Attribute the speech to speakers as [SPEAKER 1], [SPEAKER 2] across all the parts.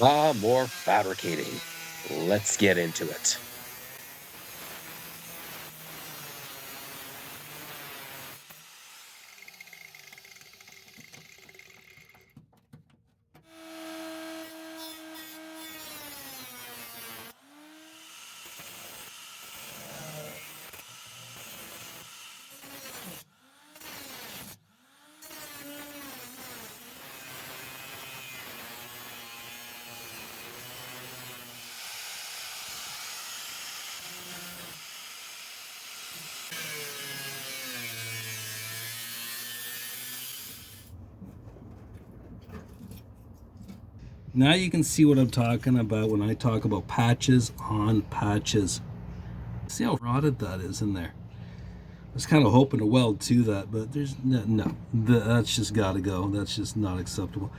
[SPEAKER 1] Ah, more fabricating. Let's get into it.
[SPEAKER 2] Now you can see what I'm talking about when I talk about patches on patches. See how rotted that is in there. I was kind of hoping to weld to that, but there's no, that's just got to go. That's just not acceptable.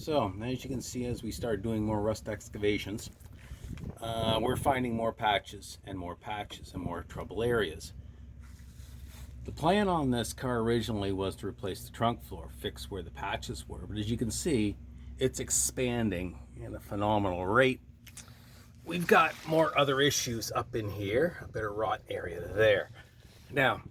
[SPEAKER 2] So, as you can see, as we start doing more rust excavations, we're finding more patches and more patches and more trouble areas. The plan on this car originally was to replace the trunk floor, fix where the patches were, but as you can see, it's expanding at a phenomenal rate. We've got more other issues up in here, a bit of rot area there. Now,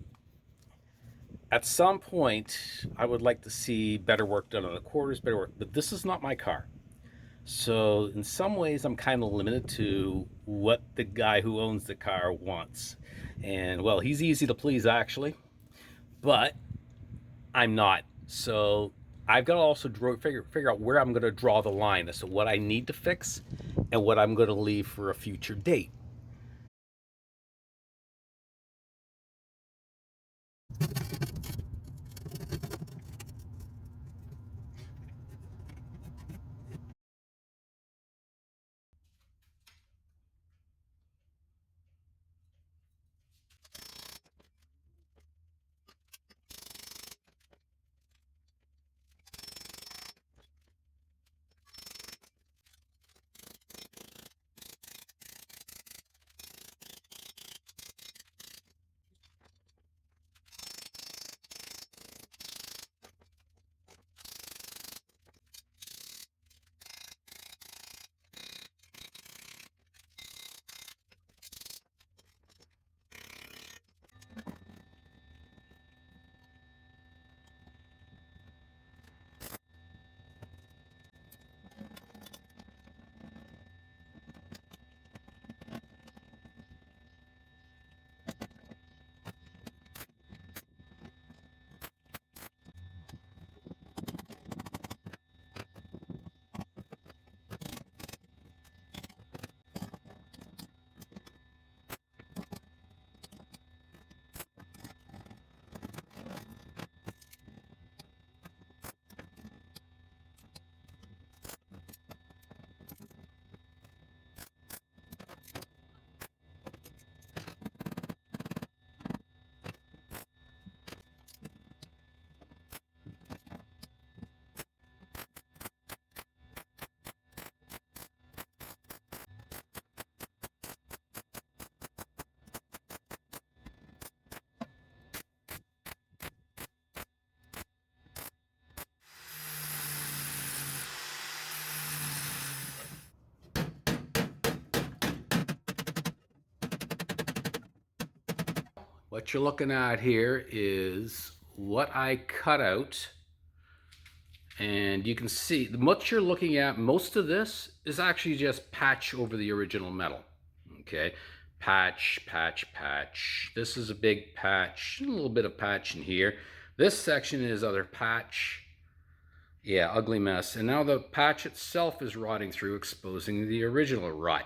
[SPEAKER 2] at some point, I would like to see better work done on the quarters, better work, but this is not my car. So in some ways, I'm kind of limited to what the guy who owns the car wants. And well, he's easy to please actually, but I'm not. So I've got to also figure out where I'm going to draw the line as to what I need to fix and what I'm going to leave for a future date. what you're looking at here is what I cut out. And you can see what you're looking at, most of this is actually just patch over the original metal. Okay, patch, patch, patch. This is a big patch, a little bit of patch in here. This section is other patch. Yeah, ugly mess. And now the patch itself is rotting through, exposing the original rot.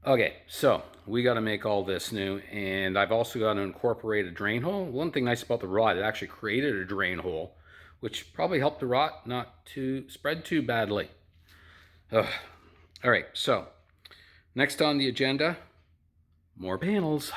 [SPEAKER 2] Okay, so we got to make all this new, and I've also got to incorporate a drain hole. One thing nice about the rot, it actually created a drain hole, which probably helped the rot not to spread too badly. Ugh. All right, so next on the agenda, more panels.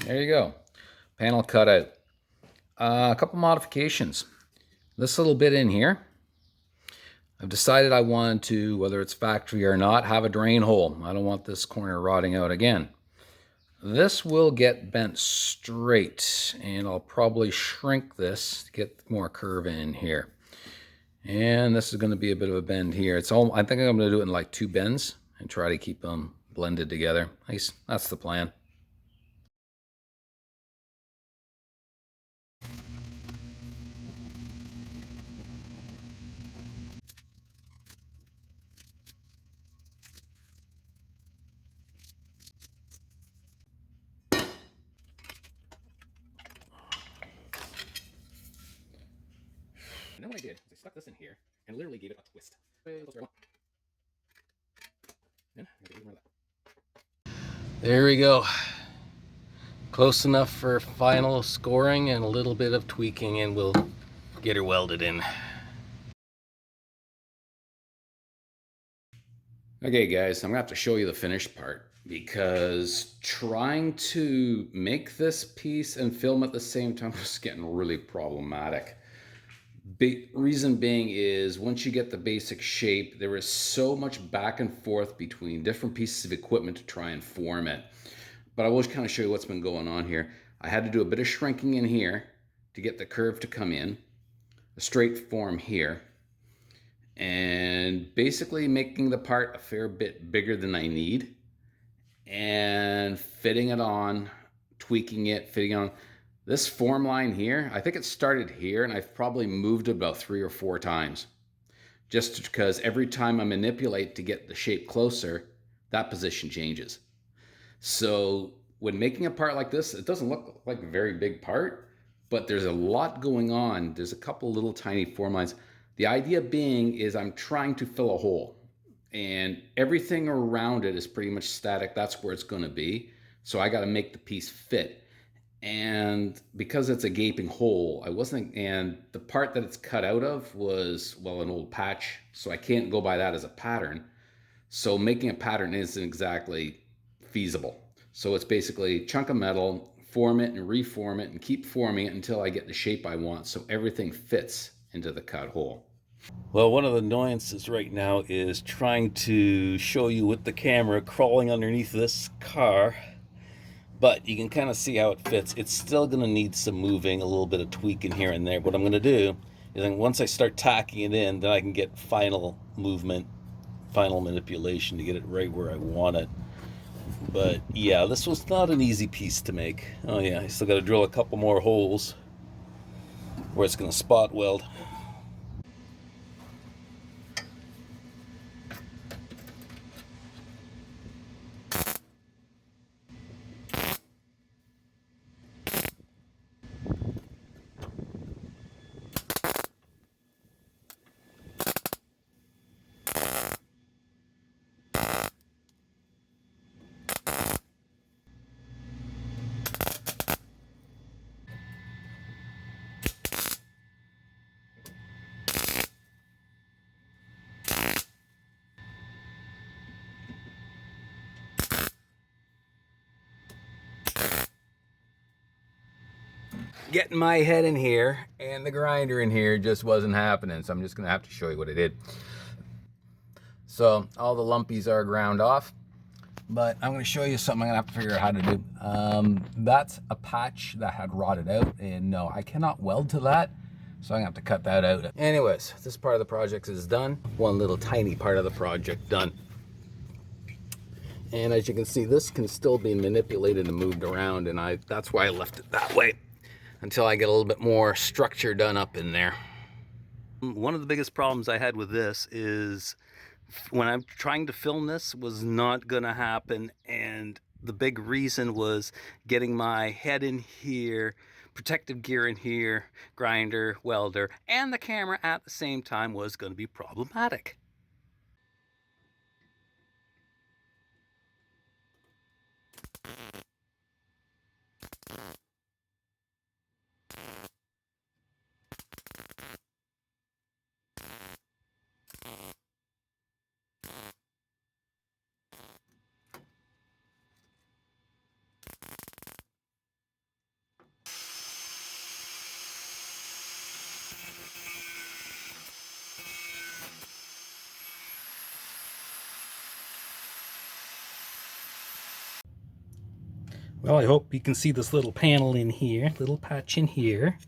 [SPEAKER 2] There you go, panel cut out. A couple modifications. This little bit in here, I've decided I want to, whether it's factory or not, have a drain hole. I don't want this corner rotting out again. This will get bent straight, and I'll probably shrink this to get more curve in here. And this is going to be a bit of a bend here. I think I'm going to do it in like 2 bends and try to keep them blended together. At least that's the plan. And then what I did is I stuck this in here and literally gave it a twist. There we go. Close enough for final scoring, and a little bit of tweaking and we'll get her welded in. Okay guys, I'm gonna have to show you the finished part, because trying to make this piece and film at the same time was getting really problematic. Big reason being is once you get the basic shape, there is so much back and forth between different pieces of equipment to try and form it. But I will kind of show you what's been going on here. I had to do a bit of shrinking in here to get the curve to come in, a straight form here, and basically making the part a fair bit bigger than I need, and fitting it on, tweaking it, fitting on. This form line here, I think it started here and I've probably moved it about 3 or 4 times. Just because every time I manipulate to get the shape closer, that position changes. So when making a part like this, it doesn't look like a very big part, but there's a lot going on. There's a couple little tiny form lines. The idea being is I'm trying to fill a hole and everything around it is pretty much static. That's where it's going to be. So I got to make the piece fit. And because it's a gaping hole, I wasn't, and the part that it's cut out of was, well, an old patch. So I can't go by that as a pattern. So making a pattern isn't exactly feasible. So it's basically chunk of metal, form it and reform it and keep forming it until I get the shape I want so everything fits into the cut hole. Well, one of the annoyances right now is trying to show you with the camera crawling underneath this car, but you can kind of see how it fits. It's still going to need some moving, a little bit of tweaking here and there. What I'm going to do is then once I start tacking it in, then I can get final movement, final manipulation to get it right where I want it. But yeah, this was not an easy piece to make. Oh yeah, I still got to drill a couple more holes where it's going to spot weld. Getting my head in here and the grinder in here just wasn't happening, so I'm just gonna have to show you what I did. So all the lumpies are ground off, but I'm gonna show you something I'm gonna have to figure out how to do. That's a patch that had rotted out, and no, I cannot weld to that, so I'm gonna have to cut that out. Anyways, this part of the project is done. One little tiny part of the project done. And as you can see, this can still be manipulated and moved around, and that's why I left it that way until I get a little bit more structure done up in there. One of the biggest problems I had with this is when I'm trying to film this was not gonna happen, and the big reason was getting my head in here, protective gear in here, grinder, welder, and the camera at the same time was going to be problematic. Well, I hope you can see this little panel in here, little patch in here.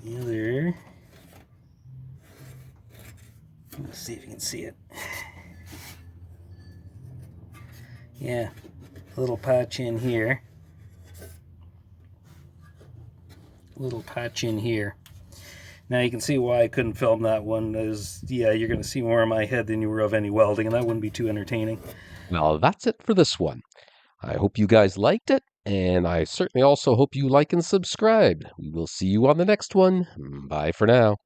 [SPEAKER 2] Yeah, there. Let's see if you can see it. Yeah, a little patch in here. Little patch in here. Now you can see why I couldn't film that one, is, yeah, you're going to see more of my head than you were of any welding, and that wouldn't be too entertaining.
[SPEAKER 1] Well, that's it for this one. I hope you guys liked it, and I certainly also hope you like and subscribe. We will see you on the next one. Bye for now.